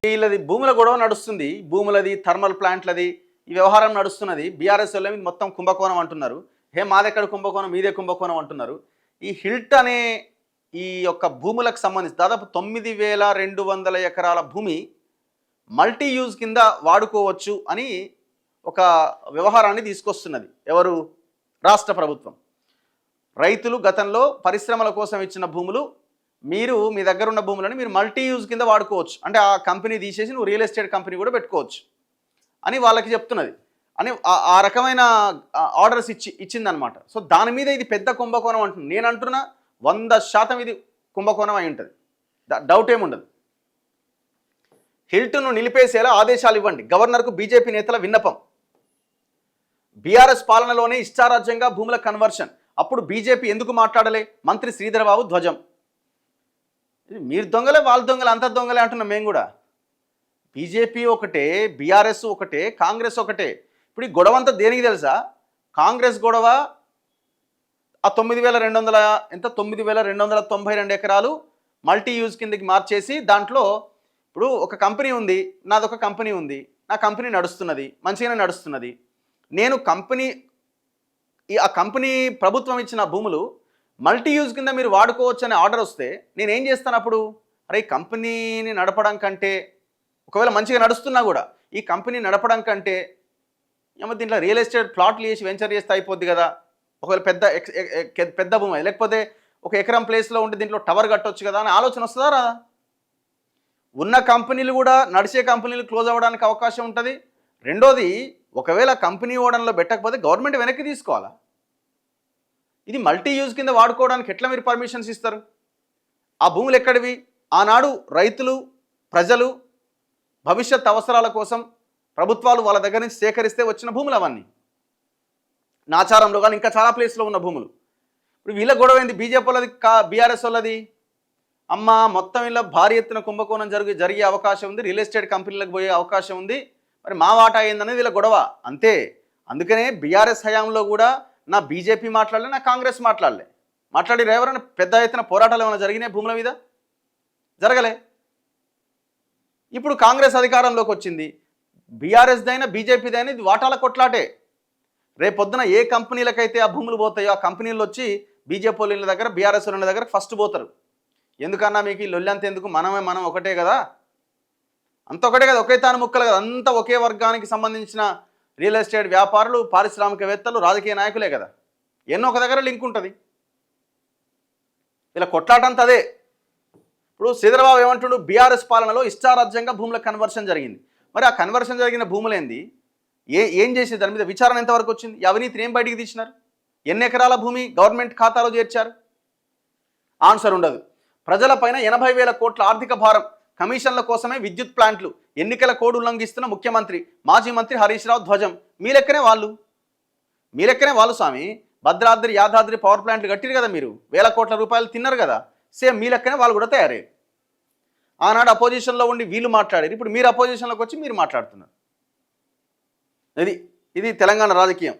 వీళ్ళది భూముల గొడవ నడుస్తుంది. భూములది, థర్మల్ ప్లాంట్లది ఈ వ్యవహారం నడుస్తున్నది. బీఆర్ఎస్ వాళ్ళేమో ఇది మొత్తం కుంభకోణం అంటున్నారు. మాదెక్కడ కుంభకోణం, మీదే కుంభకోణం అంటున్నారు. ఈ హిల్ట్ అనే ఈ యొక్క భూములకు సంబంధించి దాదాపు 9,200 ఎకరాల భూమి మల్టీ యూజ్ కింద వాడుకోవచ్చు అని ఒక వ్యవహారాన్ని తీసుకొస్తున్నది. ఎవరు? రాష్ట్ర ప్రభుత్వం. రైతులు గతంలో పరిశ్రమల కోసం ఇచ్చిన భూములు మీరు మీ దగ్గర ఉన్న భూములను మీరు మల్టీ యూజ్ కింద వాడుకోవచ్చు, అంటే ఆ కంపెనీ తీసేసి నువ్వు రియల్ ఎస్టేట్ కంపెనీ కూడా పెట్టుకోవచ్చు అని వాళ్ళకి చెప్తున్నది అని ఆ రకమైన ఆర్డర్స్ ఇచ్చిందనమాట. సో దాని మీద ఇది పెద్ద కుంభకోణం అంటుంది. నేను అంటున్నా 100% ఇది కుంభకోణం అయి ఉంటుంది, డౌట్ ఏముండదు. హిల్ట్ను నిలిపేసేలా ఆదేశాలు ఇవ్వండి, గవర్నర్కు బీజేపీ నేతల విన్నపం. బీఆర్ఎస్ పాలనలోనే ఇష్టారాజ్యంగా భూముల కన్వర్షన్, అప్పుడు బీజేపీ ఎందుకు మాట్లాడలే? మంత్రి శ్రీధరబాబు ధ్వజం. మీరు దొంగలే, వాళ్ళ దొంగలే, అంత దొంగలే అంటున్నాం మేము కూడా. బీజేపీ ఒకటే, బీఆర్ఎస్ ఒకటే, కాంగ్రెస్ ఒకటే. ఇప్పుడు ఈ గొడవ అంతా దేనికి తెలుసా? కాంగ్రెస్ గొడవ ఆ 9,292 ఎకరాలు మల్టీ యూజ్ కిందకి మార్చేసి దాంట్లో ఇప్పుడు ఒక కంపెనీ ఉంది, నాదొక కంపెనీ ఉంది, నా కంపెనీ నడుస్తున్నది, మంచిగానే నడుస్తున్నది. నేను ఆ కంపెనీ ప్రభుత్వం ఇచ్చిన భూములు మల్టీ యూజ్ కింద మీరు వాడుకోవచ్చు అనే ఆర్డర్ వస్తే నేను ఏం చేస్తాను అప్పుడు? అరే ఈ కంపెనీని నడపడం కంటే, ఒకవేళ మంచిగా నడుస్తున్నా కూడా ఈ కంపెనీ నడపడం కంటే ఏమో దీంట్లో రియల్ ఎస్టేట్ ప్లాట్లు చేసి వెంచర్ చేస్తే అయిపోద్ది కదా. ఒకవేళ పెద్ద భూమి లేకపోతే ఒక ఎకరం ప్లేస్లో ఉంటే దీంట్లో టవర్ కట్టవచ్చు కదా అని ఆలోచన వస్తుందా రాదా? ఉన్న కంపెనీలు కూడా, నడిచే కంపెనీలు క్లోజ్ అవ్వడానికి అవకాశం ఉంటుంది. రెండోది, ఒకవేళ కంపెనీ ఓడన్లో పెట్టకపోతే గవర్నమెంట్ వెనక్కి తీసుకోవాలా? ఇది మల్టీ యూజ్ కింద వాడుకోవడానికి ఎట్లా మీరు పర్మిషన్స్ ఇస్తారు? ఆ భూములు ఎక్కడివి? ఆనాడు రైతులు, ప్రజలు భవిష్యత్ అవసరాల కోసం ప్రభుత్వాలు వాళ్ళ దగ్గర నుంచి సేకరిస్తే వచ్చిన భూములు అవన్నీ. నాచారంలో కానీ ఇంకా చాలా ప్లేస్లో ఉన్న భూములు. ఇప్పుడు వీళ్ళ గొడవ ఏంది? బీజేపీ వాళ్ళది బీఆర్ఎస్ వాళ్ళది. అమ్మ మొత్తం ఇలా భారీ ఎత్తున కుంభకోణం జరిగే అవకాశం ఉంది, రియల్ ఎస్టేట్ కంపెనీలకు పోయే అవకాశం ఉంది, మరి మా వాటా అయిందనేది వీళ్ళ గొడవ అంతే. అందుకనే బీఆర్ఎస్ హయాంలో కూడా నా బీజేపీ మాట్లాడలే, నా కాంగ్రెస్ మాట్లాడి ఎవరైనా పెద్ద ఎత్తున పోరాటాలు ఏమైనా జరిగినాయి భూముల మీద? జరగలే. ఇప్పుడు కాంగ్రెస్ అధికారంలోకి వచ్చింది, బీఆర్ఎస్దైనా బీజేపీదైనా ఇది వాటాల కొట్లాటే. రేపొద్దున ఏ కంపెనీలకైతే ఆ భూములు పోతాయో ఆ కంపెనీలు వచ్చి బీజేపీ వాళ్ళ దగ్గర, బీఆర్ఎస్ వాళ్ళ దగ్గర ఫస్ట్ పోతారు. ఎందుకన్నా మీకు ఈ లొల్లంత ఎందుకు? మనం ఒకటే కదా, అంత ఒకటే కదా, ఒకే తాను ముక్కలు కదా, అంతా ఒకే వర్గానికి సంబంధించిన రియల్ ఎస్టేట్ వ్యాపారులు, పారిశ్రామికవేత్తలు, రాజకీయ నాయకులే కదా. ఎన్నో ఒక దగ్గర లింక్ ఉంటుంది. ఇలా కొట్లాటంతా అదే. ఇప్పుడు శ్రీధరబాబు ఏమంటుడు? బీఆర్ఎస్ పాలనలో ఇష్టారాజ్యంగా భూముల కన్వర్షన్ జరిగింది. మరి ఆ కన్వర్షన్ జరిగిన భూములేంది? ఏం చేసి దాని మీద విచారణ ఎంతవరకు వచ్చింది? అవినీతిని ఏం బయటికి తీసినారు? ఎన్ని ఎకరాల భూమి గవర్నమెంట్ ఖాతాలో చేర్చారు? ఆన్సర్ ఉండదు. ప్రజలపైన 80,000 కోట్ల ఆర్థిక భారం, కమిషన్ల కోసమే విద్యుత్ ప్లాంట్లు, ఎన్నికల కోడ్ ఉల్లంఘిస్తున్న ముఖ్యమంత్రి, మాజీ మంత్రి హరీష్ రావు ధ్వజం. మీ లెక్కనే వాళ్ళు స్వామి. భద్రాద్రి, యాదాద్రి పవర్ ప్లాంట్లు కట్టిరు కదా, మీరు 1,000 కోట్ల రూపాయలు తిన్నారు కదా, సేమ్ మీ లెక్కనే వాళ్ళు కూడా తయారయ్యారు. ఆనాడు అపోజిషన్లో ఉండి వీళ్ళు మాట్లాడారు, ఇప్పుడు మీరు అపోజిషన్లోకి వచ్చి మీరు మాట్లాడుతున్నారు. ఇది తెలంగాణ రాజకీయం.